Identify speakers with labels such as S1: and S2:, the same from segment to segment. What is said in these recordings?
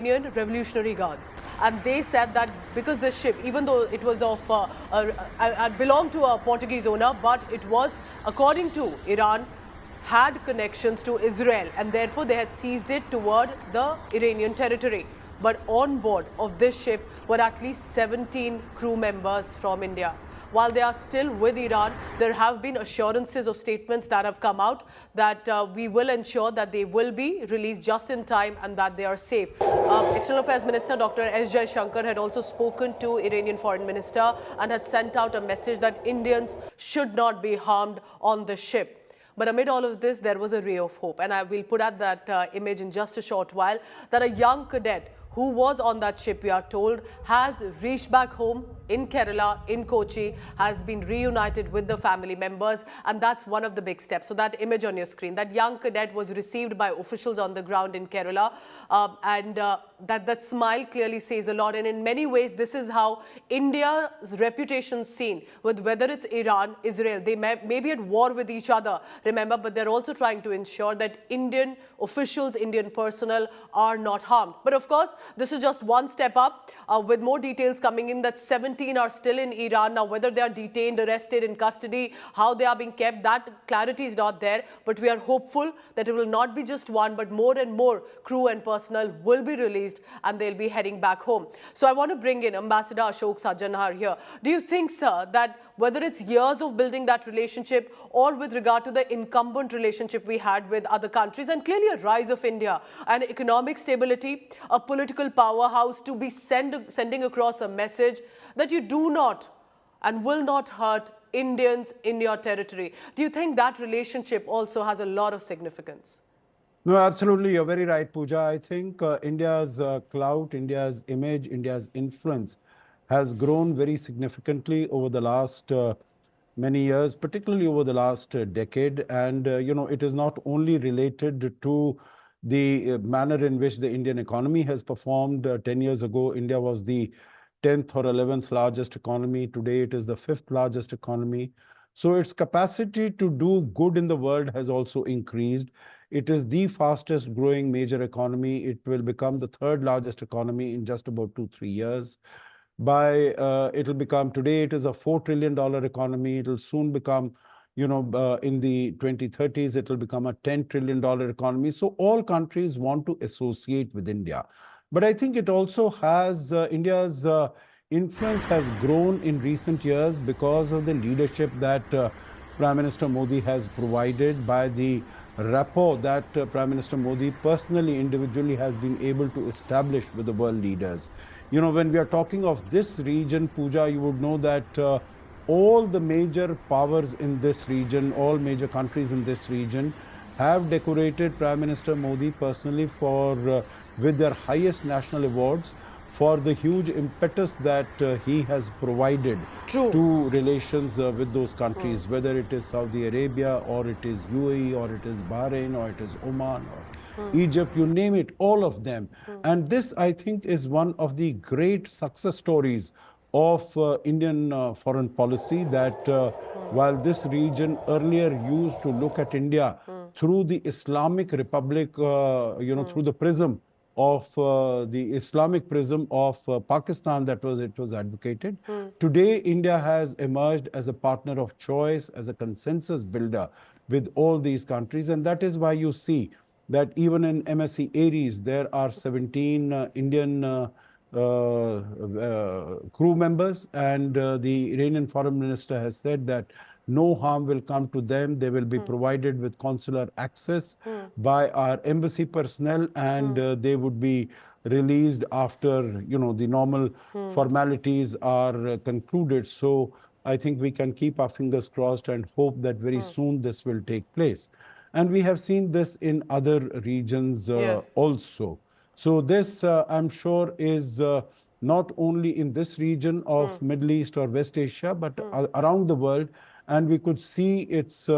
S1: Iranian Revolutionary Guards, and they said that because the ship, even though it was belonged to a Portuguese owner, but it was, according to Iran, had connections to Israel, and therefore they had seized it toward the Iranian territory. But on board of this ship were at least 17 crew members from India. While they are still with Iran, there have been assurances of statements that have come out that we will ensure that they will be released just in time and that they are safe. External Affairs Minister Dr. S. Jaishankar had also spoken to Iranian Foreign Minister and had sent out a message that Indians should not be harmed on the ship. But amid all of this, there was a ray of hope. And I will put out that image in just a short while, that a young cadet who was on that ship, we are told, has reached back home in Kerala, in Kochi, has been reunited with the family members, and that's one of the big steps. So that image on your screen, that young cadet was received by officials on the ground in Kerala, that smile clearly says a lot. And in many ways, this is how India's reputation is seen, with whether it's Iran, Israel. They may be at war with each other, remember, but they're also trying to ensure that Indian officials, Indian personnel are not harmed. But of course, this is just one step up, with more details coming in that 17 are still in Iran. Now, whether they are detained, arrested, in custody, how they are being kept, that clarity is not there. But we are hopeful that it will not be just one, but more and more crew and personnel will be released and they'll be heading back home. So I want to bring in Ambassador Ashok Sajjanhar here. Do you think, sir, that whether it's years of building that relationship or with regard to the incumbent relationship we had with other countries, and clearly a rise of India and economic stability, a political powerhouse, to be sending across a message that you do not and will not hurt Indians in your territory? Do you think that relationship also has a lot of significance?
S2: No, absolutely. You're very right, Pooja. I think India's clout, India's image, India's influence has grown very significantly over the last many years, particularly over the last decade. And, it is not only related to the manner in which the Indian economy has performed. 10 years ago, India was the 10th or 11th largest economy. Today, it is the 5th largest economy. So its capacity to do good in the world has also increased. It is the fastest growing major economy. It will become the 3rd largest economy in just about 2-3 years. It'll become, today it is a $4 trillion economy. It'll soon become, in the 2030s, it'll become a $10 trillion economy. So all countries want to associate with India. But I think it also has, India's influence has grown in recent years because of the leadership that Prime Minister Modi has provided, by the rapport that Prime Minister Modi personally, individually has been able to establish with the world leaders. When we are talking of this region, Pooja, you would know that all the major powers in this region, all major countries in this region, have decorated Prime Minister Modi personally with their highest national awards for the huge impetus that he has provided to relations with those countries, whether it is Saudi Arabia, or it is UAE, or it is Bahrain, or it is Oman, or Egypt, you name it, all of them. And this, I think, is one of the great success stories of Indian foreign policy, that while this region earlier used to look at India through the Islamic Republic, through the prism of the Islamic prism of Pakistan, it was advocated. Today, India has emerged as a partner of choice, as a consensus builder with all these countries. And that is why you see that even in MSC Aries, there are 17 Indian crew members, and the Iranian foreign minister has said that no harm will come to them. They will be provided with consular access by our embassy personnel, and they would be released after, the normal formalities are concluded. So I think we can keep our fingers crossed and hope that very soon this will take place. And we have seen this in other regions also. So this, I'm sure, is not only in this region of Middle East or West Asia, but around the world. And we could see its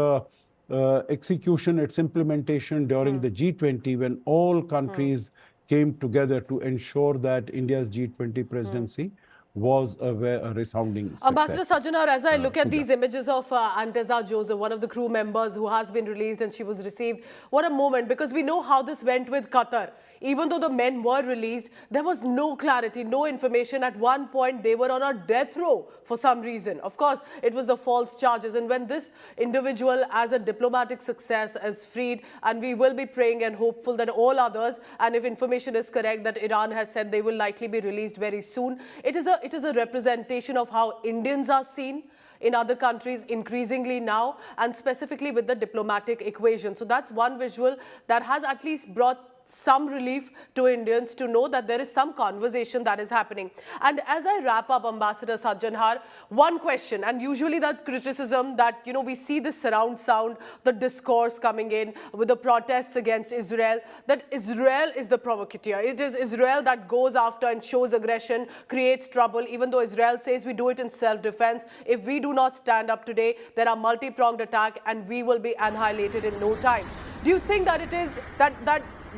S2: execution, its implementation during the G20, when all countries came together to ensure that India's G20 presidency was a resounding
S1: Ambassador
S2: success.
S1: Sajjanar, as I look at
S2: Pooja.
S1: these images of Anteza Joseph, one of the crew members who has been released and she was received, what a moment, because we know how this went with Qatar. Even though the men were released, there was no clarity, no information. At one point, they were on a death row for some reason. Of course, it was the false charges. And when this individual, as a diplomatic success, is freed, and we will be praying and hopeful that all others, and if information is correct, that Iran has said they will likely be released very soon, it is a representation of how Indians are seen in other countries increasingly now, and specifically with the diplomatic equation. So that's one visual that has at least brought some relief to Indians to know that there is some conversation that is happening. And as I wrap up, Ambassador Sajjanhar, one question, and usually that criticism that, you know, we see the surround sound, the discourse coming in with the protests against Israel, that Israel is the provocateur. It is Israel that goes after and shows aggression, creates trouble, even though Israel says we do it in self-defense. If we do not stand up today, there are multi-pronged attack and we will be annihilated in no time. Do you think that it is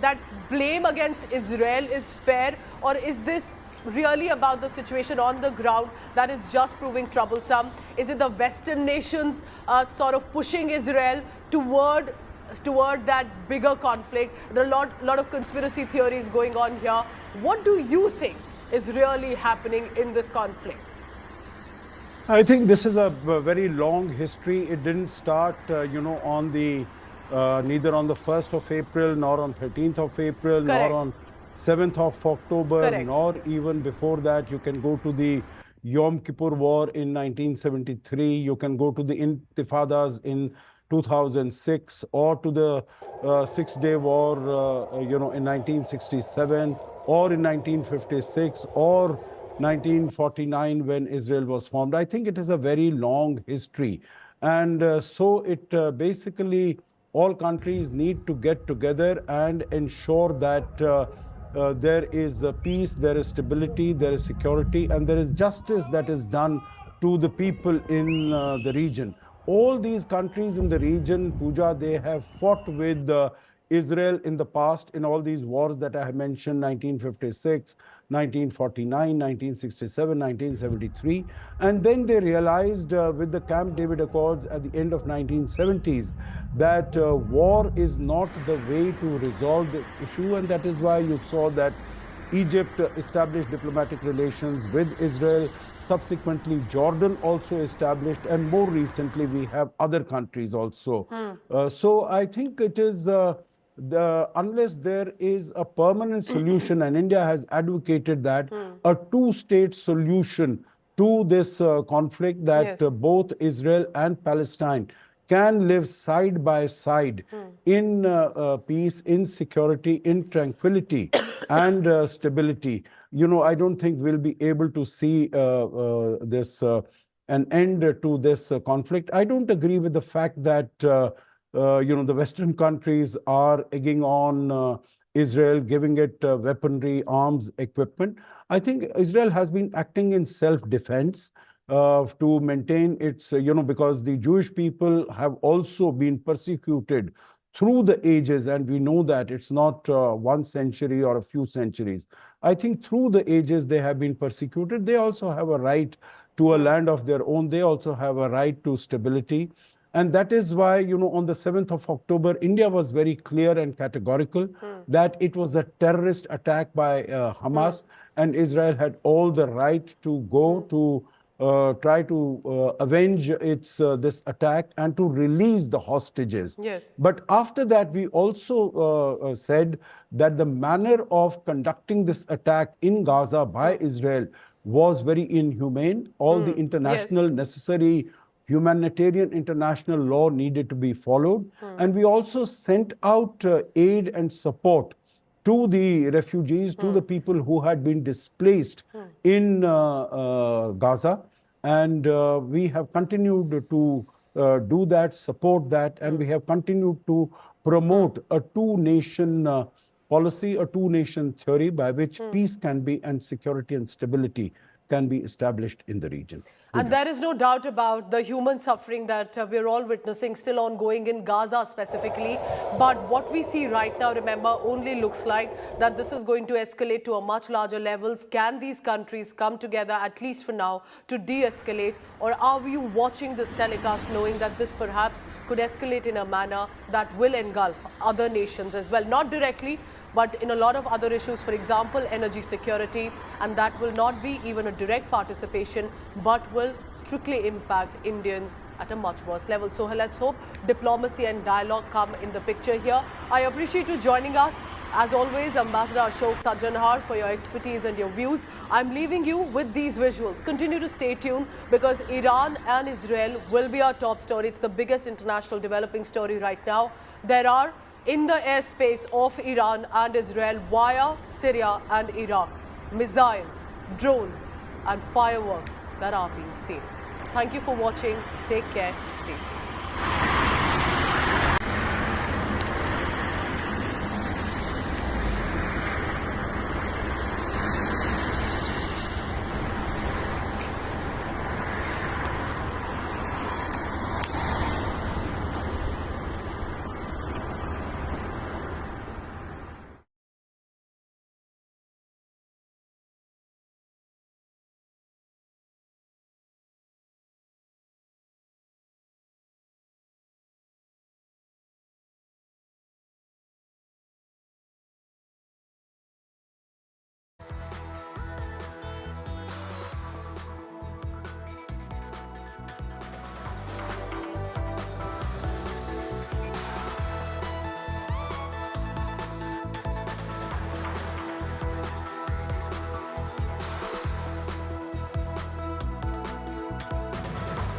S1: that blame against Israel is fair, or is this really about the situation on the ground that is just proving troublesome? Is it the Western nations sort of pushing Israel toward that bigger conflict? There are a lot of conspiracy theories going on here. What do you think is really happening in this conflict?
S2: I think this is a very long history. It didn't start, on the neither on the 1st of April, nor on 13th of April,
S1: Correct.
S2: nor on 7th of October,
S1: Correct.
S2: nor even before that. You can go to the Yom Kippur War in 1973. You can go to the Intifadas in 2006, or to the Six-Day War, in 1967, or in 1956, or 1949 when Israel was formed. I think it is a very long history. And so it basically, all countries need to get together and ensure that there is peace, there is stability, there is security, and there is justice that is done to the people in the region. All these countries in the region, Pooja, they have fought with Israel in the past in all these wars that I have mentioned: 1956, 1949, 1967, 1973. And then they realized with the Camp David Accords at the end of 1970s that war is not the way to resolve this issue. And that is why you saw that Egypt established diplomatic relations with Israel. Subsequently, Jordan also established, and more recently, we have other countries also. So I think it is unless there is a permanent solution, and India has advocated that a two-state solution to this conflict, that
S1: Yes.
S2: both Israel and Palestine can live side by side in peace, in security, in tranquility, and stability. I don't think we'll be able to see this an end to this conflict. I don't agree with the fact that the Western countries are egging on Israel, giving it weaponry, arms, equipment. I think Israel has been acting in self-defense to maintain its, because the Jewish people have also been persecuted through the ages, and we know that it's not 1 century or a few centuries. I think through the ages they have been persecuted. They also have a right to a land of their own. They also have a right to stability. And that is why, on the 7th of October, India was very clear and categorical that it was a terrorist attack by Hamas, and Israel had all the right to go to try to avenge this attack and to release the hostages.
S1: Yes.
S2: But after that, we also said that the manner of conducting this attack in Gaza by Israel was very inhumane. All the international necessary humanitarian international law needed to be followed. And we also sent out aid and support to the refugees, to the people who had been displaced in Gaza. And we have continued to do that, support that, and we have continued to promote a two-nation policy, a two-nation theory by which peace can be, and security and stability can be established in the region.
S1: And there is no doubt about the human suffering that we're all witnessing, still ongoing in Gaza specifically. But what we see right now, remember, only looks like that this is going to escalate to a much larger levels. Can these countries come together, at least for now, to de-escalate? Or are we watching this telecast knowing that this perhaps could escalate in a manner that will engulf other nations as well? Not directly, but in a lot of other issues, for example, energy security, and that will not be even a direct participation, but will strictly impact Indians at a much worse level. So let's hope diplomacy and dialogue come in the picture here. I appreciate you joining us. As always, Ambassador Ashok Sajjanhar, for your expertise and your views. I'm leaving you with these visuals. Continue to stay tuned because Iran and Israel will be our top story. It's the biggest international developing story right now. There are in the airspace of Iran and Israel via Syria and Iraq, missiles, drones and fireworks that are being seen. Thank you for watching. Take care. Stay safe.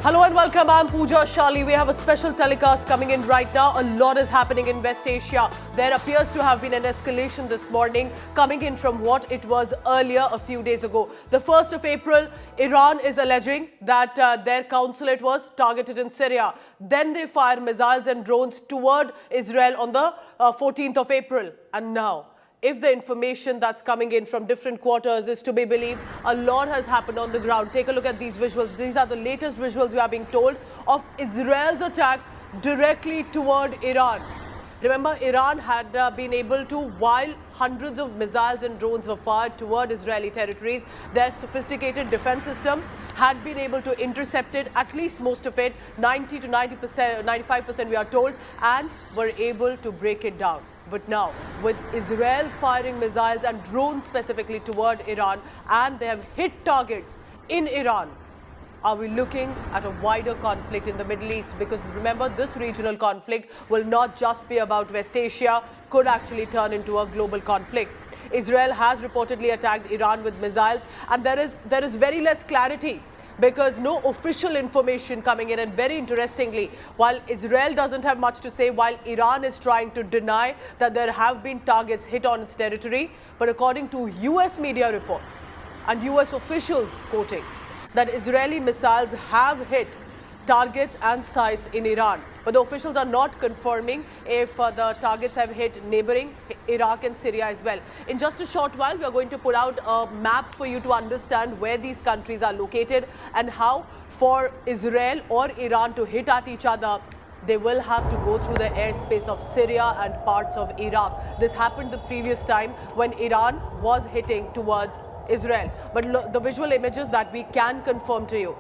S1: Hello and welcome. I'm Pooja Shali. We have a special telecast coming in right now. A lot is happening in West Asia. There appears to have been an escalation this morning coming in from what it was earlier a few days ago. The 1st of April, Iran is alleging that their consulate was targeted in Syria. Then they fired missiles and drones toward Israel on the 14th of April. And now, if the information that's coming in from different quarters is to be believed, a lot has happened on the ground. Take a look at these visuals. These are the latest visuals we are being told of Israel's attack directly toward Iran. Remember, Iran had been able to, while hundreds of missiles and drones were fired toward Israeli territories, their sophisticated defense system had been able to intercept it, at least most of it, 90 to 90%, 95% we are told, and were able to break it down. But now, with Israel firing missiles and drones specifically toward Iran, and they have hit targets in Iran, are we looking at a wider conflict in the Middle East? Because remember, this regional conflict will not just be about West Asia, could actually turn into a global conflict. Israel has reportedly attacked Iran with missiles, and there is very less clarity, because no official information coming in. And very interestingly, while Israel doesn't have much to say, while Iran is trying to deny that there have been targets hit on its territory, but according to US media reports and US officials quoting, that Israeli missiles have hit targets and sites in Iran. But the officials are not confirming if the targets have hit neighboring Iraq and Syria as well. In just a short while, we are going to put out a map for you to understand where these countries are located and how, for Israel or Iran to hit at each other, they will have to go through the airspace of Syria and parts of Iraq. This happened the previous time when Iran was hitting towards Israel. But the visual images that we can confirm to you,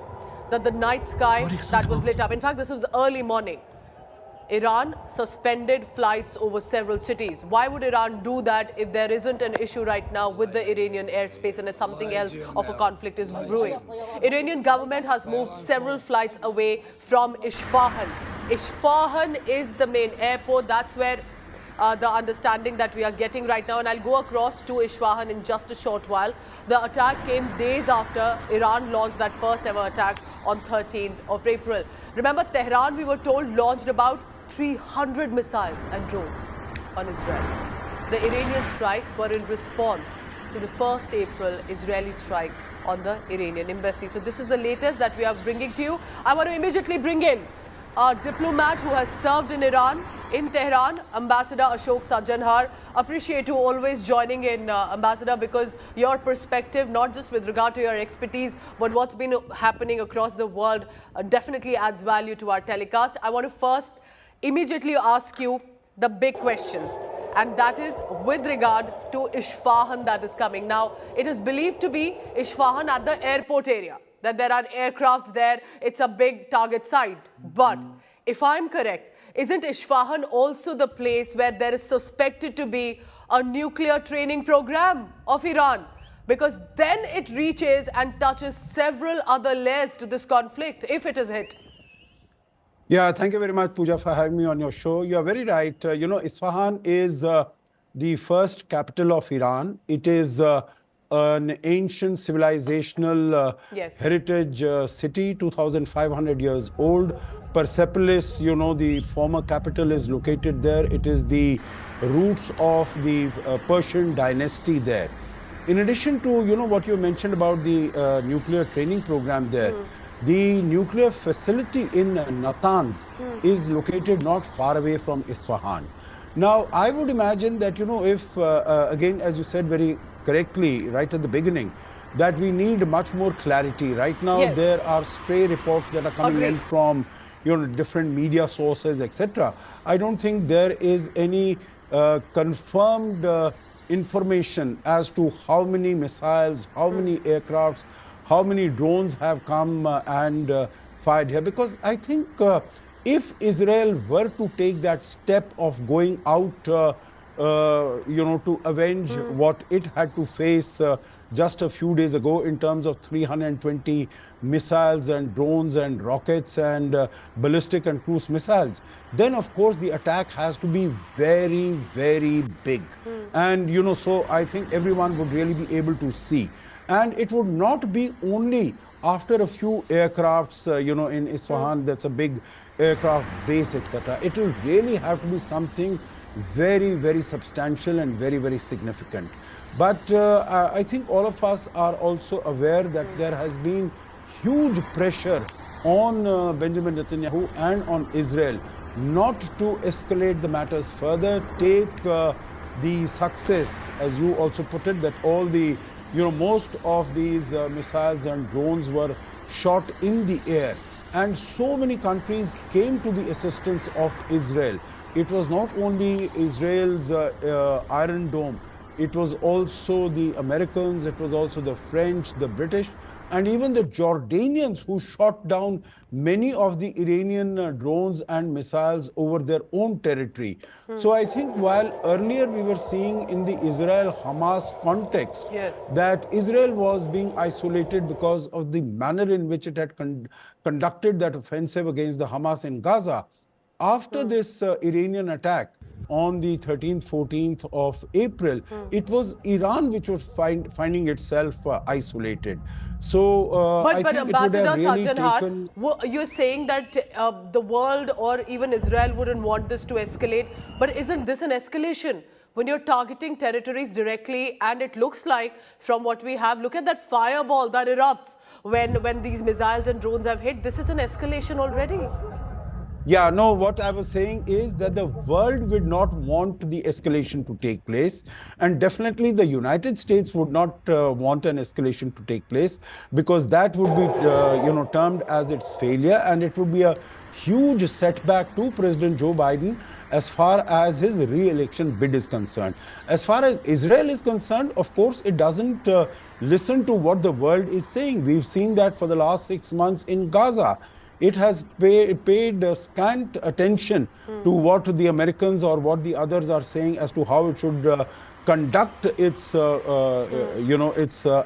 S1: that the night sky that was lit up. In fact, this was early morning. Iran suspended flights over several cities. Why would Iran do that if there isn't an issue right now with the Iranian airspace and if something else of a conflict is brewing? Iranian government has moved several flights away from Isfahan. Isfahan is the main airport. That's where the understanding that we are getting right now, and I'll go across to Isfahan in just a short while. The attack came days after Iran launched that first ever attack on 13th of April. Remember, Tehran, we were told, launched about 300 missiles and drones on Israel. The Iranian strikes were in response to the 1st April Israeli strike on the Iranian embassy. So this is the latest that we are bringing to you. I want to immediately bring in a diplomat who has served in Iran in Tehran, Ambassador Ashok Sajjanhar. Appreciate you always joining in, Ambassador, because your perspective, not just with regard to your expertise, but what's been happening across the world, definitely adds value to our telecast. I want to first immediately ask you the big questions, and that is with regard to Isfahan that is coming. Now, it is believed to be Isfahan at the airport area, that there are aircrafts there, it's a big target site. But if I'm correct, isn't Isfahan also the place where there is suspected to be a nuclear training program of Iran? Because then it reaches and touches several other layers to this conflict, if it is hit.
S2: Yeah, thank you very much, Pooja, for having me on your show. You are very right. Isfahan is the first capital of Iran. It is an ancient civilizational
S1: Yes.
S2: heritage city, 2,500 years old. Persepolis, the former capital, is located there. It is the roots of the Persian dynasty there. In addition to, what you mentioned about the nuclear training program there, the nuclear facility in Natanz is located not far away from Isfahan. Now, I would imagine that, if, again, as you said very correctly right at the beginning, that we need much more clarity. Right now,
S1: Yes.
S2: there are stray reports that are coming in from, different media sources, etc. I don't think there is any confirmed information as to how many missiles, how many aircrafts, how many drones have come and fired here. Because I think if Israel were to take that step of going out, to avenge what it had to face just a few days ago in terms of 320 missiles and drones and rockets and ballistic and cruise missiles, then of course the attack has to be very, very big. And, so I think everyone would really be able to see. And it would not be only after a few aircrafts, in Isfahan, that's a big aircraft base, etc. It will really have to be something very, very substantial and very, very significant. But I think all of us are also aware that there has been huge pressure on Benjamin Netanyahu and on Israel not to escalate the matters further, take the success, as you also put it, that all the most of these missiles and drones were shot in the air. And so many countries came to the assistance of Israel. It was not only Israel's Iron Dome, it was also the Americans, it was also the French, the British, and even the Jordanians who shot down many of the Iranian drones and missiles over their own territory. So I think while earlier we were seeing in the Israel-Hamas context
S1: Yes.
S2: that Israel was being isolated because of the manner in which it had conducted that offensive against the Hamas in Gaza, after this Iranian attack on the 13th, 14th of April, it was Iran which was finding itself isolated. So I
S1: But
S2: think it would
S1: Ambassador
S2: have really
S1: Sajjanhar,
S2: taken...
S1: you're saying that the world or even Israel wouldn't want this to escalate. But isn't this an escalation? When you're targeting territories directly, and it looks like from what we have, look at that fireball that erupts when these missiles and drones have hit. This is an escalation already.
S2: Yeah, no, what I was saying is that the world would not want the escalation to take place. And definitely the United States would not want an escalation to take place, because that would be, termed as its failure. And it would be a huge setback to President Joe Biden as far as his re-election bid is concerned. As far as Israel is concerned, of course, it doesn't listen to what the world is saying. We've seen that for the last 6 months in Gaza. It has paid scant attention to what the Americans or what the others are saying as to how it should conduct its,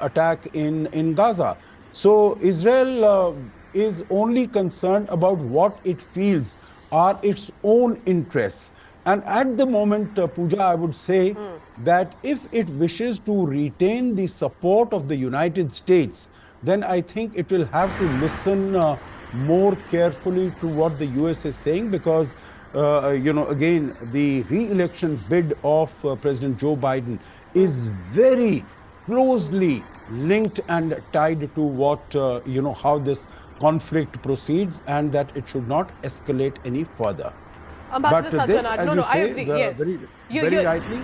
S2: attack in Gaza. So Israel is only concerned about what it feels are its own interests. And at the moment, Pooja, I would say that if it wishes to retain the support of the United States, then I think it will have to listen more carefully to what the US is saying, because, again, the re-election bid of President Joe Biden is very closely linked and tied to what, how this conflict proceeds, and that it should not escalate any further.
S1: Ambassador
S2: But this,
S1: Sajjanad,
S2: as
S1: no,
S2: you
S1: I
S2: say,
S1: agree. Yes,
S2: very rightly,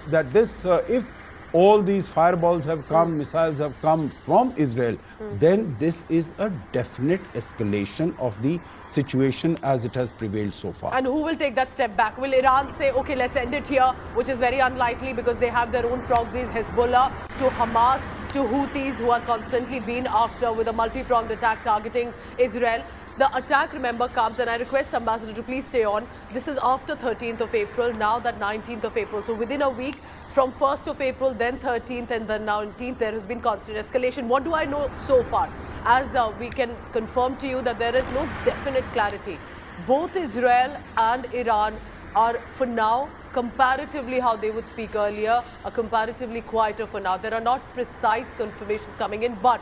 S2: that this, if all these fireballs have come, missiles have come from Israel, then this is a definite escalation of the situation as it has prevailed so far.
S1: And who will take that step back? Will Iran say, okay, let's end it here, which is very unlikely because they have their own proxies, Hezbollah, to Hamas, to Houthis, who are constantly being after with a multi-pronged attack targeting Israel. The attack, remember, comes, and I request Ambassador to please stay on. This is after 13th of April, now that 19th of April. So within a week, from 1st of April, then 13th, and then 19th, there has been constant escalation. What do I know so far? As we can confirm to you that there is no definite clarity. Both Israel and Iran are, for now, comparatively how they would speak earlier, are comparatively quieter for now. There are not precise confirmations coming in, but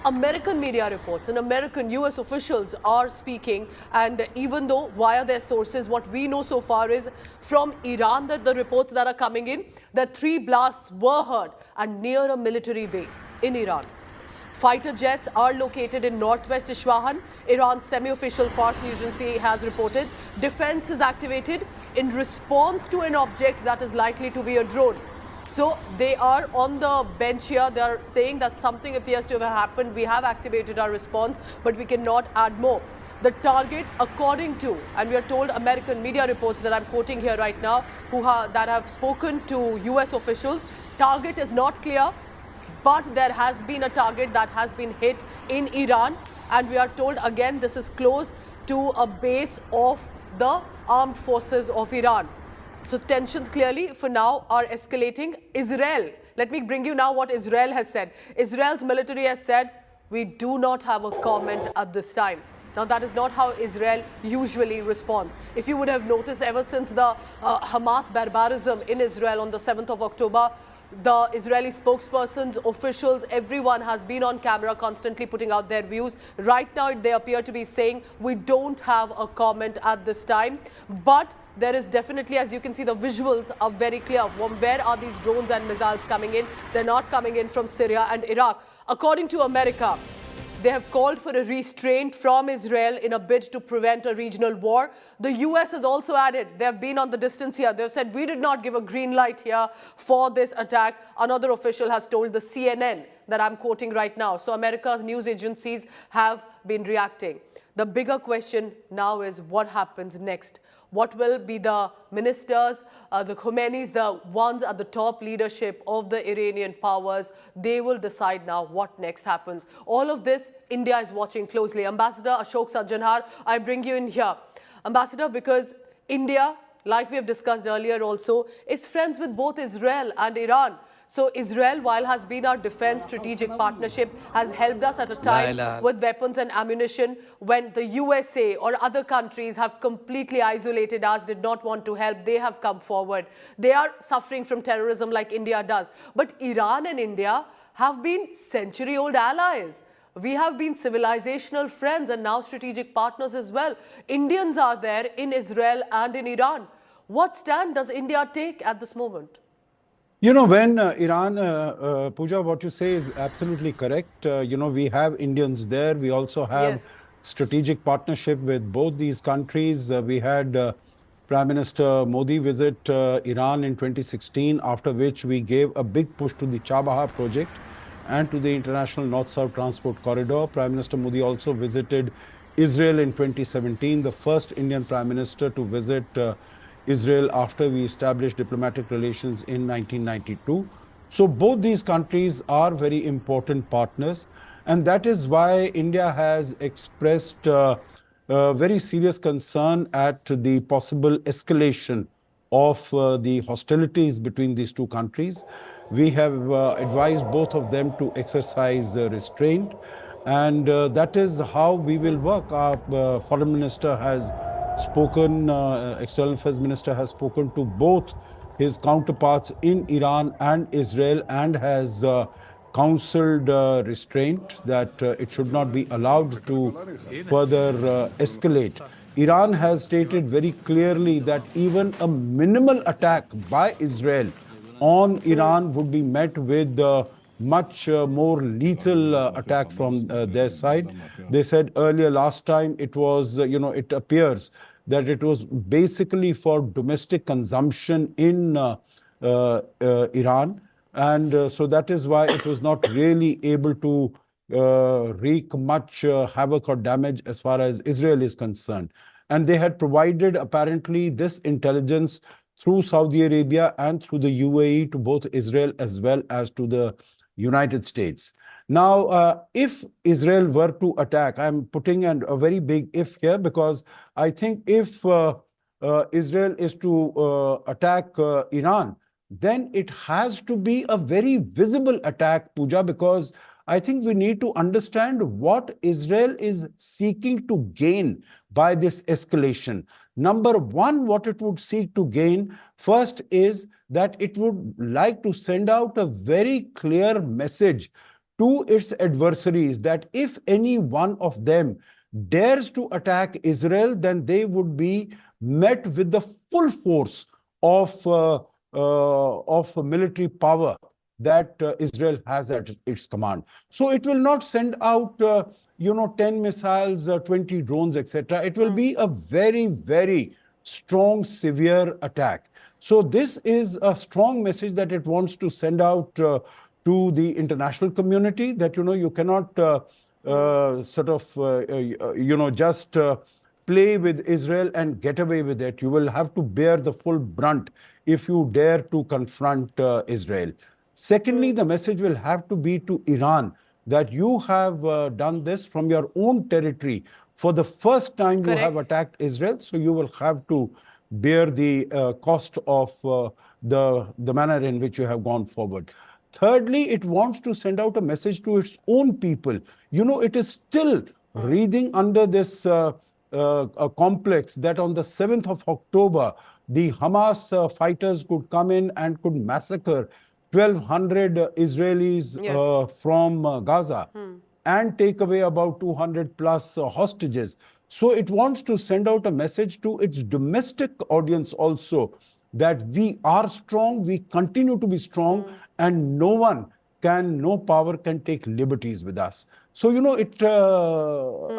S1: American media reports and American US officials are speaking, and even though via their sources, what we know so far is from Iran that the reports that are coming in, that 3 blasts were heard and near a military base in Iran. Fighter jets are located in northwest Isfahan. Iran's semi-official Fars agency has reported defense is activated in response to an object that is likely to be a drone. So they are on the bench here. They are saying that something appears to have happened. We have activated our response, but we cannot add more. The target, according to, and we are told American media reports that I'm quoting here right now, that have spoken to US officials, target is not clear, but there has been a target that has been hit in Iran, and we are told again this is close to a base of the armed forces of Iran. So tensions clearly for now are escalating. Israel, let me bring you now what Israel has said. Israel's military has said, we do not have a comment at this time. Now that is not how Israel usually responds. If you would have noticed, ever since the Hamas barbarism in Israel on the 7th of October, the Israeli spokespersons, officials, everyone has been on camera constantly putting out their views. Right now, they appear to be saying, we don't have a comment at this time. But there is definitely, as you can see, the visuals are very clear. Where are these drones and missiles coming in? They're not coming in from Syria and Iraq. According to America, they have called for a restraint from Israel in a bid to prevent a regional war. The US has also added, they have been on the distance here. They've said, we did not give a green light here for this attack. Another official has told the CNN that I'm quoting right now. So America's news agencies have been reacting. The bigger question now is what happens next? What will be the ministers, the Khomeinis, the ones at the top leadership of the Iranian powers? They will decide now what next happens. All of this, India is watching closely. Ambassador Ashok Sajjanhar, I bring you in here. Ambassador, because India, like we have discussed earlier also, is friends with both Israel and Iran. So Israel, while has been our defense strategic partnership, has helped us at a time with weapons and ammunition when the USA or other countries have completely isolated us, did not want to help. They have come forward. They are suffering from terrorism like India does. But Iran and India have been century-old allies. We have been civilizational friends and now strategic partners as well. Indians are there in Israel and in Iran. What stand does India take at this moment?
S2: You know, when Iran, Pooja, what you say is absolutely correct. You know, we have Indians there. We also have strategic partnership with both these countries. We had Prime Minister Modi visit Iran in 2016, after which we gave a big push to the Chabahar project and to the International North-South Transport Corridor. Prime Minister Modi also visited Israel in 2017, the first Indian Prime Minister to visit Israel after we established diplomatic relations in 1992. So both these countries are very important partners, and that is why India has expressed very serious concern at the possible escalation of the hostilities between these two countries. We have advised both of them to exercise restraint, and that is how we will work. Our foreign minister has spoken, External Affairs Minister has spoken to both his counterparts in Iran and Israel and has counseled restraint, that it should not be allowed to further escalate. Iran has stated very clearly that even a minimal attack by Israel on Iran would be met with much more lethal attack from their side. They said earlier last time it was, it appears that it was basically for domestic consumption in Iran. And so that is why it was not really able to wreak much havoc or damage as far as Israel is concerned. And they had provided apparently this intelligence through Saudi Arabia and through the UAE to both Israel as well as to the United States. Now, if Israel were to attack, I'm putting a very big if here, because I think if Israel is to attack Iran, then it has to be a very visible attack, Pooja, because I think we need to understand what Israel is seeking to gain by this escalation. Number one, what it would seek to gain first is that it would like to send out a very clear message to its adversaries that if any one of them dares to attack Israel, then they would be met with the full force of military power that Israel has at its command. So it will not send out, 10 missiles, 20 drones, etc. It will be a very, very strong, severe attack. So this is a strong message that it wants to send out to the international community that, you cannot just play with Israel and get away with it. You will have to bear the full brunt if you dare to confront Israel. Secondly, the message will have to be to Iran that you have done this from your own territory. For the first time, you have attacked Israel, so you will have to bear the cost of the manner in which you have gone forward. Thirdly, it wants to send out a message to its own people. It is still breathing under this complex that on the 7th of October, the Hamas fighters could come in and could massacre 1,200 Israelis from Gaza and take away about 200 plus hostages. So it wants to send out a message to its domestic audience also that we are strong, we continue to be strong, and no power can take liberties with us. So,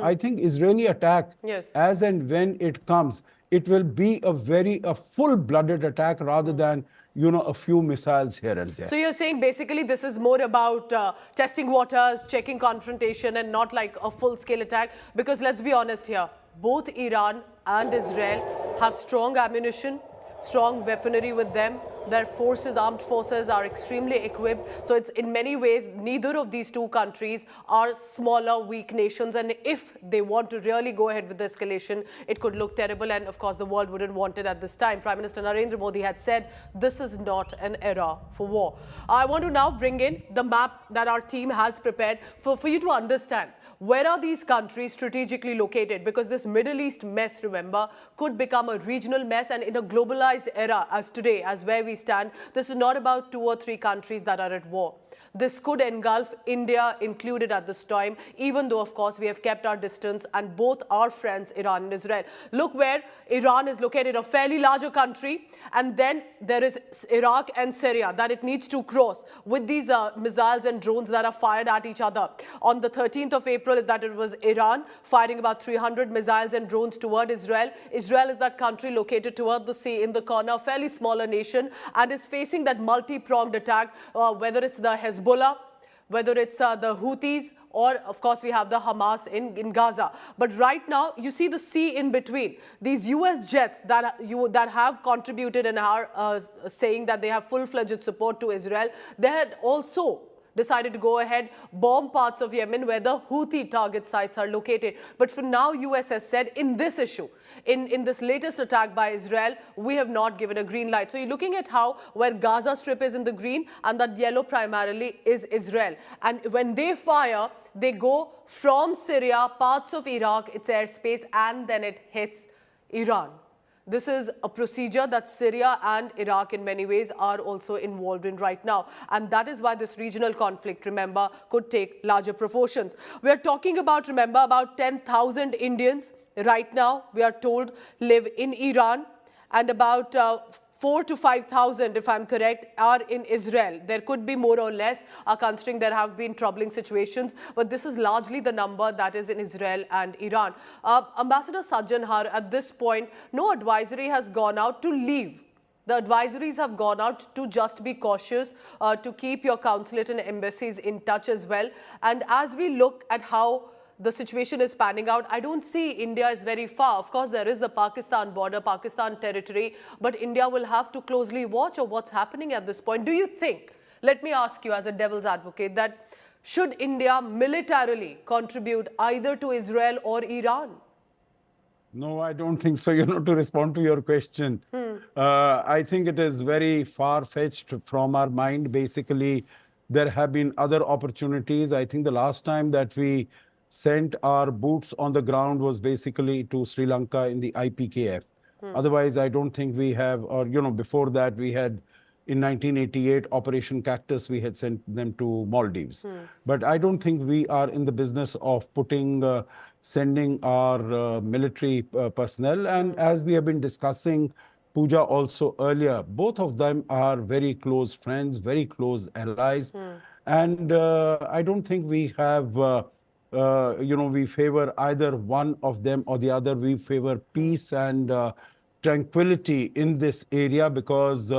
S2: I think Israeli attack, as and when it comes, it will be a full-blooded attack rather than, a few missiles here and there.
S1: So you're saying basically this is more about testing waters, checking confrontation, and not like a full-scale attack? Because let's be honest here, both Iran and Israel have strong ammunition, strong weaponry with them. Their armed forces are extremely equipped. So it's in many ways, neither of these two countries are smaller, weak nations. And if they want to really go ahead with the escalation, it could look terrible. And of course, the world wouldn't want it at this time. Prime Minister Narendra Modi had said, this is not an era for war. I want to now bring in the map that our team has prepared for you to understand. Where are these countries strategically located? Because this Middle East mess, remember, could become a regional mess. And in a globalized era as today, as where we stand, this is not about 2 or 3 countries that are at war. This could engulf India included at this time, even though, of course, we have kept our distance and both our friends, Iran and Israel. Look where Iran is located, a fairly larger country. And then there is Iraq and Syria that it needs to cross with these missiles and drones that are fired at each other. On the 13th of April, that it was Iran firing about 300 missiles and drones toward Israel. Israel is that country located toward the sea in the corner, a fairly smaller nation, and is facing that multi-pronged attack, whether it's the Hezbollah, whether it's the Houthis, or of course we have the Hamas in Gaza. But right now, you see the sea in between. These US jets that have contributed and are saying that they have full-fledged support to Israel, they had also decided to go ahead, bomb parts of Yemen where the Houthi target sites are located. But for now, US has said in this issue, in this latest attack by Israel, we have not given a green light. So you're looking at where Gaza Strip is in the green and that yellow primarily is Israel. And when they fire, they go from Syria, parts of Iraq, its airspace, and then it hits Iran. This is a procedure that Syria and Iraq in many ways are also involved in right now. And that is why this regional conflict, remember, could take larger proportions. We are talking about, remember, about 10,000 Indians right now, we are told, live in Iran. And about 4 to 5,000, if I'm correct, are in Israel. There could be more or less, considering there have been troubling situations, but this is largely the number that is in Israel and Iran. Ambassador Sajjan Har, at this point, no advisory has gone out to leave. The advisories have gone out to just be cautious, to keep your consulate and embassies in touch as well. And as we look at how the situation is panning out, I don't see India is very far. Of course, there is the Pakistan border, Pakistan territory, but India will have to closely watch of what's happening at this point. Do you think, let me ask you as a devil's advocate, that should India militarily contribute either to Israel or Iran?
S2: No, I don't think so. To respond to your question, I think it is very far-fetched from our mind. Basically, there have been other opportunities. I think the last time that we sent our boots on the ground was basically to Sri Lanka in the IPKF. Otherwise, I don't think we have, or, before that we had, in 1988, Operation Cactus, we had sent them to Maldives. But I don't think we are in the business of sending our military personnel. And as we have been discussing, Pooja, also earlier, both of them are very close friends, very close allies. And I don't think we have, we favor either one of them or the other. We favor peace and tranquility in this area because,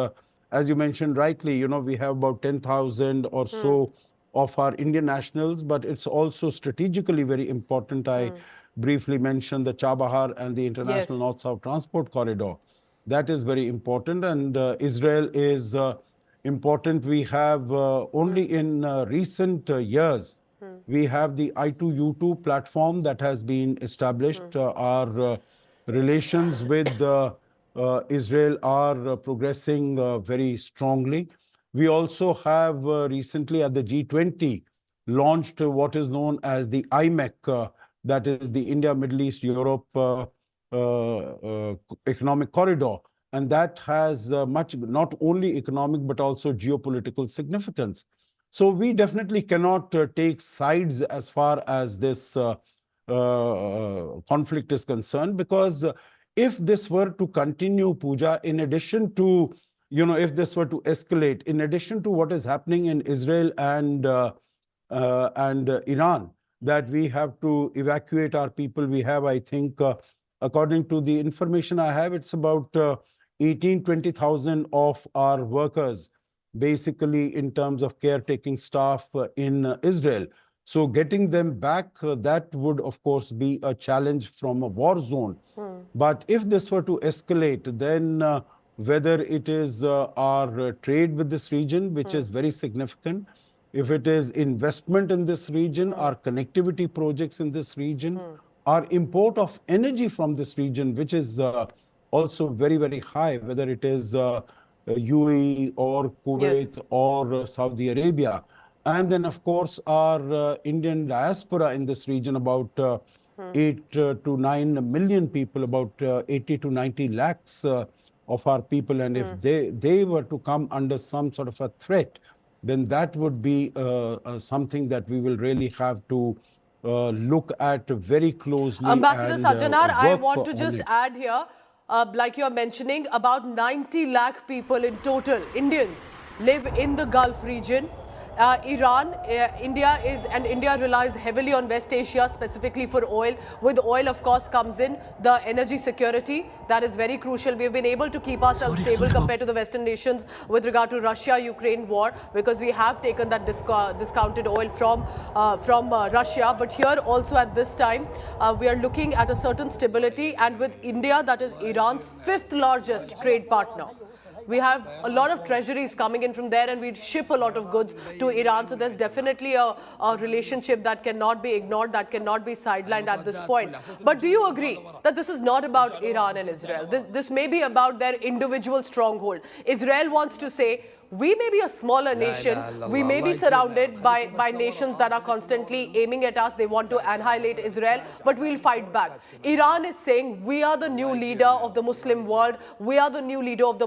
S2: as you mentioned rightly, we have about 10,000 or so of our Indian nationals, but it's also strategically very important. I briefly mentioned the Chabahar and the International North-South Transport Corridor. That is very important, and Israel is important. We have only in recent years, we have the I2U2 platform that has been established. Our relations with Israel are progressing very strongly. We also have recently at the G20 launched what is known as the IMEC, that is the India, Middle East, Europe Economic Corridor. And that has much, not only economic, but also geopolitical significance. So we definitely cannot take sides as far as this conflict is concerned, because if this were to continue, Pooja, in addition to, if this were to escalate, in addition to what is happening in Israel and Iran, that we have to evacuate our people. We have, I think, according to the information I have, it's about 20,000 of our workers, basically in terms of caretaking staff in Israel. So getting them back, that would, of course, be a challenge from a war zone. But if this were to escalate, then whether it is our trade with this region, which is very significant, if it is investment in this region, our connectivity projects in this region, our import of energy from this region, which is also very, very high, whether it is UAE or Kuwait or Saudi Arabia. And then, of course, our Indian diaspora in this region, about 8 to 9 million people, about 80 to 90 lakhs of our people. And if they were to come under some sort of a threat, then that would be something that we will really have to look at very closely.
S1: Ambassador
S2: and
S1: Sajjan Har, I
S2: work
S1: want to
S2: on
S1: just
S2: it.
S1: add here, like you're mentioning, about 90 lakh people in total, Indians, live in the Gulf region. Iran, India relies heavily on West Asia, specifically for oil. With oil, of course, comes in the energy security. That is very crucial. We've been able to keep ourselves stable compared to the Western nations with regard to Russia-Ukraine war, because we have taken that discounted oil from Russia. But here also at this time, we are looking at a certain stability, and with India, that is Iran's 5th largest trade partner. We have a lot of treasuries coming in from there, and we ship a lot of goods to Iran. So there's definitely a relationship that cannot be ignored, that cannot be sidelined at this point. But do you agree that this is not about Iran and Israel? This may be about their individual stronghold. Israel wants to say, we may be a smaller nation, we may be surrounded by nations that are constantly aiming at us, they want to annihilate Israel, but we'll fight back. Iran is saying, we are the new leader of the Muslim world, we are the new leader of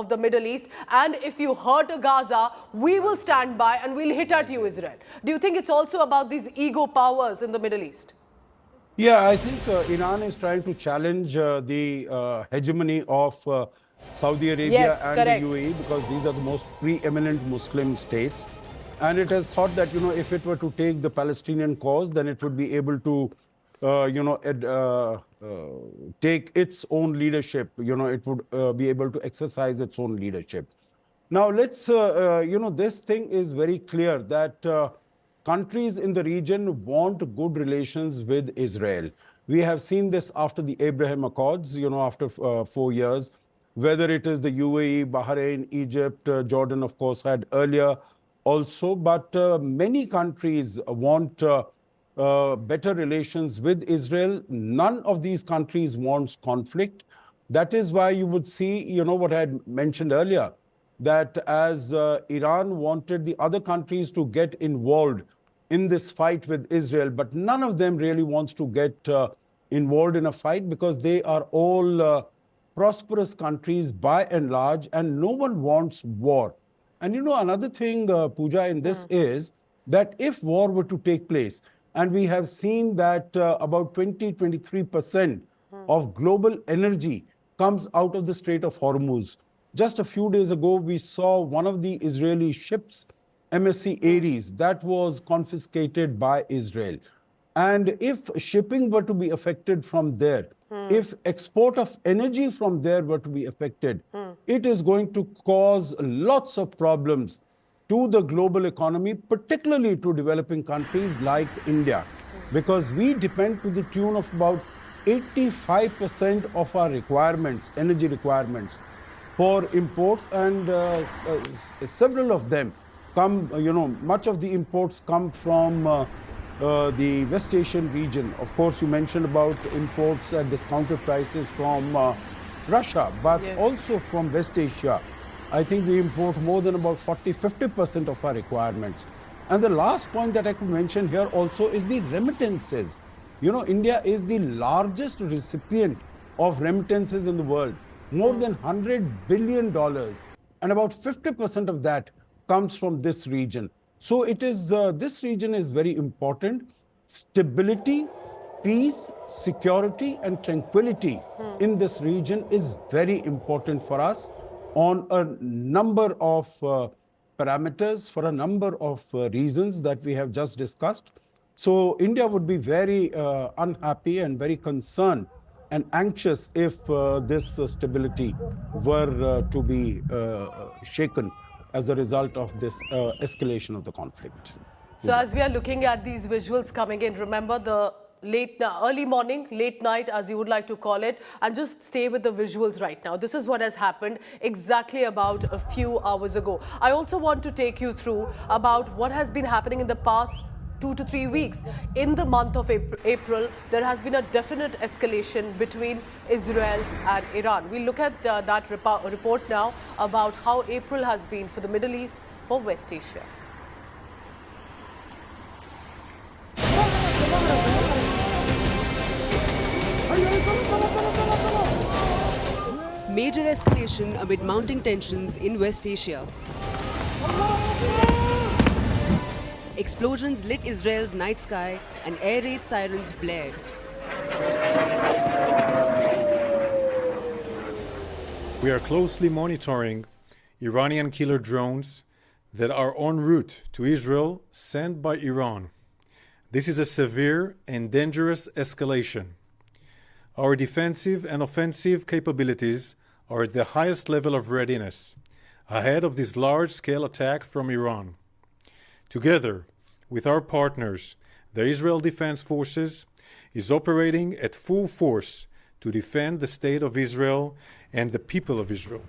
S1: the Middle East, and if you hurt Gaza, we will stand by and we'll hit at you, Israel. Do you think it's also about these ego powers in the Middle East?
S2: Yeah, I think Iran is trying to challenge the hegemony of Saudi Arabia
S1: Yes,
S2: and
S1: correct.
S2: the UAE, because these are the most preeminent Muslim states. And it has thought that, if it were to take the Palestinian cause, then it would be able to, take its own leadership. It would be able to exercise its own leadership. Now, this thing is very clear that countries in the region want good relations with Israel. We have seen this after the Abraham Accords, after 4 years, whether it is the UAE, Bahrain, Egypt, Jordan, of course, had earlier also, but many countries want better relations with Israel. None of these countries wants conflict. That is why you would see, what I had mentioned earlier, that as Iran wanted the other countries to get involved in this fight with Israel, but none of them really wants to get involved in a fight because they are all prosperous countries by and large, and no one wants war. And another thing, Pooja, in this is that if war were to take place, and we have seen that about 23% of global energy comes out of the Strait of Hormuz. Just a few days ago, we saw one of the Israeli ships, MSC Ares, that was confiscated by Israel. And if shipping were to be affected from there, if export of energy from there were to be affected, it is going to cause lots of problems to the global economy, particularly to developing countries like India, because we depend to the tune of about 85% of our requirements, energy requirements, for imports, and several of them come, much of the imports come from the West Asian region. Of course, you mentioned about imports at discounted prices from Russia, but
S1: Yes.
S2: also from West Asia. I think we import more than about 40–50% of our requirements. And the last point that I could mention here also is the remittances. India is the largest recipient of remittances in the world, more than $100 billion. And about 50% of that comes from this region. So it is, this region is very important. Stability, peace, security, and tranquility in this region is very important for us on a number of parameters, for a number of reasons that we have just discussed. So India would be very unhappy and very concerned and anxious if this stability were to be shaken as a result of this escalation of the conflict.
S1: So as we are looking at these visuals coming in, remember the early morning, late night, as you would like to call it, and just stay with the visuals right now. This is what has happened exactly about a few hours ago. I also want to take you through about what has been happening in the past 2 to 3 weeks. In the month of April, there has been a definite escalation between Israel and Iran. We'll look at that report now about how April has been for the Middle East, for West Asia.
S3: Major escalation amid mounting tensions in West Asia. Explosions lit Israel's night sky and air raid sirens blared.
S4: We are closely monitoring Iranian killer drones that are en route to Israel sent by Iran. This is a severe and dangerous escalation. Our defensive and offensive capabilities are at the highest level of readiness, ahead of this large-scale attack from Iran. Together with our partners, the Israel Defense Forces is operating at full force to defend the state of Israel and the people of Israel.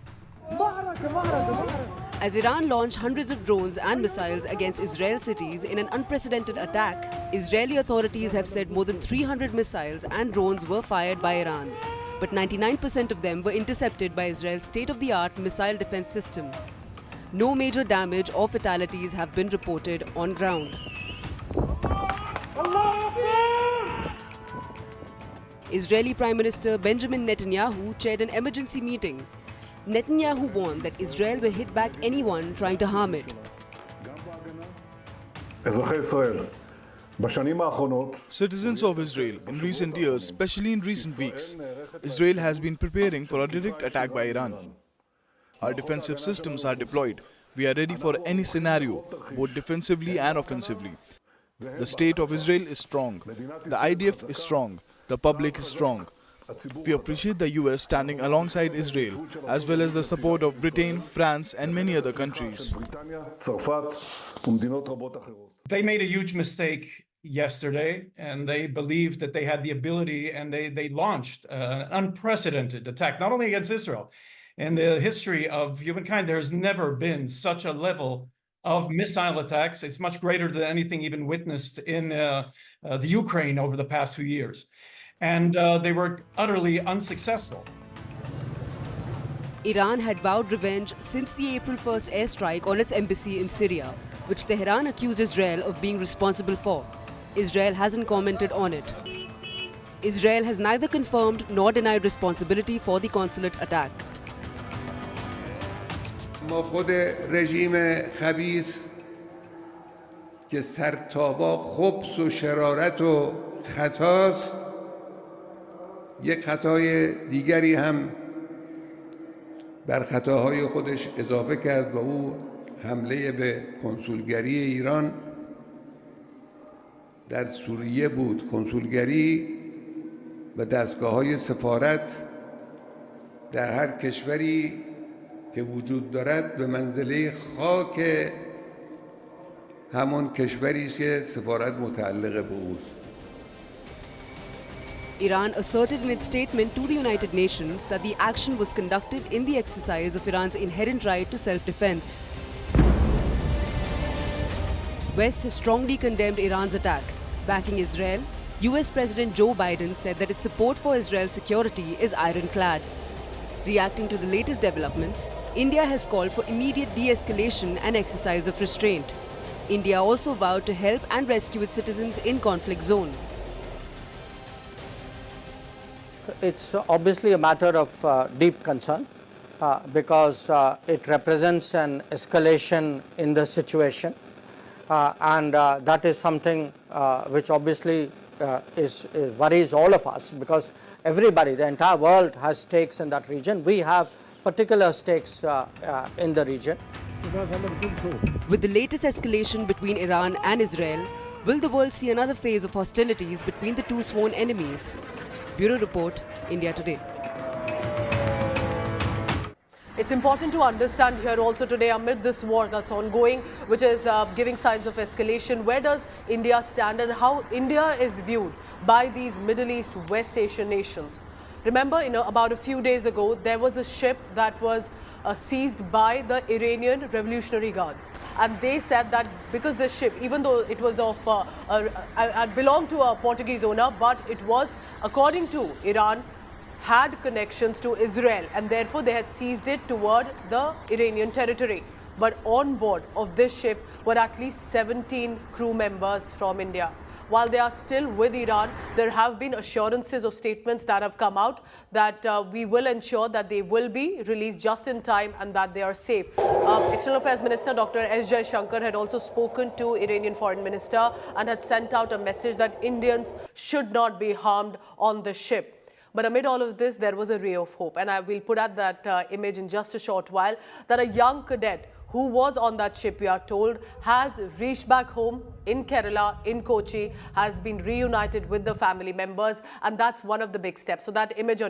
S3: As Iran launched hundreds of drones and missiles against Israel cities in an unprecedented attack, Israeli authorities have said more than 300 missiles and drones were fired by Iran. But 99% of them were intercepted by Israel's state-of-the-art missile defense system. No major damage or fatalities have been reported on ground. Israeli Prime Minister Benjamin Netanyahu chaired an emergency meeting. Netanyahu warned that Israel will hit back anyone trying to harm it.
S5: אזרחי ישראל, Citizens of Israel, in recent years, especially in recent weeks, Israel has been preparing for a direct attack by Iran. Our defensive systems are deployed. We are ready for any scenario, both defensively and offensively. The state of Israel is strong. The IDF is strong. The public is strong. We appreciate the US standing alongside Israel, as well as the support of Britain, France, and many other countries.
S6: They made a huge mistake yesterday, and they believed that they had the ability, and they launched an unprecedented attack, not only against Israel. In the history of humankind, there has never been such a level of missile attacks. It's much greater than anything even witnessed in the Ukraine over the past few years. And they were utterly unsuccessful.
S3: Iran had vowed revenge since the April 1st airstrike on its embassy in Syria, which Tehran accused Israel of being responsible for. Israel hasn't commented on it. Israel has neither confirmed nor denied responsibility for the consulate attack.
S7: ما خود رژیم خبیث که سرتابا خبث و شرارت و خطاست، یک خطای دیگری هم بر خطاهای خودش اضافه کرد و او حمله به کنسولگری ایران در سوریه بود. کنسولگری و دستگاه‌های سفارت در هر کشوری که وجود دارد به منزله خاک همان کشوری است که سفارت متعلق به اوست.
S3: Iran asserted in its statement to the United Nations that the action was conducted in the exercise of Iran's inherent right to self-defense. West has strongly condemned Iran's attack. Backing Israel, US President Joe Biden said that its support for Israel's security is ironclad. Reacting to the latest developments, India has called for immediate de-escalation and exercise of restraint. India also vowed to help and rescue its citizens in conflict zone.
S8: It's obviously a matter of deep concern because it represents an escalation in the situation, and that is something which obviously worries all of us, because everybody, the entire world has stakes in that region. We have particular stakes in the region.
S3: With the latest escalation between Iran and Israel, will the world see another phase of hostilities between the two sworn enemies? Bureau Report, India Today.
S1: It's important to understand here also today, amid this war that's ongoing, which is giving signs of escalation, where does India stand and how India is viewed by these Middle East, West Asian nations? Remember, about a few days ago, there was a ship that was seized by the Iranian Revolutionary Guards. And they said that because the ship, even though it was belonged to a Portuguese owner, but it was, according to Iran, had connections to Israel, and therefore they had seized it toward the Iranian territory. But on board of this ship were at least 17 crew members from India. While they are still with Iran, there have been assurances of statements that have come out that we will ensure that they will be released just in time and that they are safe. External Affairs Minister Dr. S. Jaishankar had also spoken to Iranian Foreign Minister and had sent out a message that Indians should not be harmed on the ship. But amid all of this, there was a ray of hope. And I will put out that image in just a short while, that a young cadet who was on that ship, we are told, has reached back home in Kerala, in Kochi, has been reunited with the family members. And that's one of the big steps. So that image on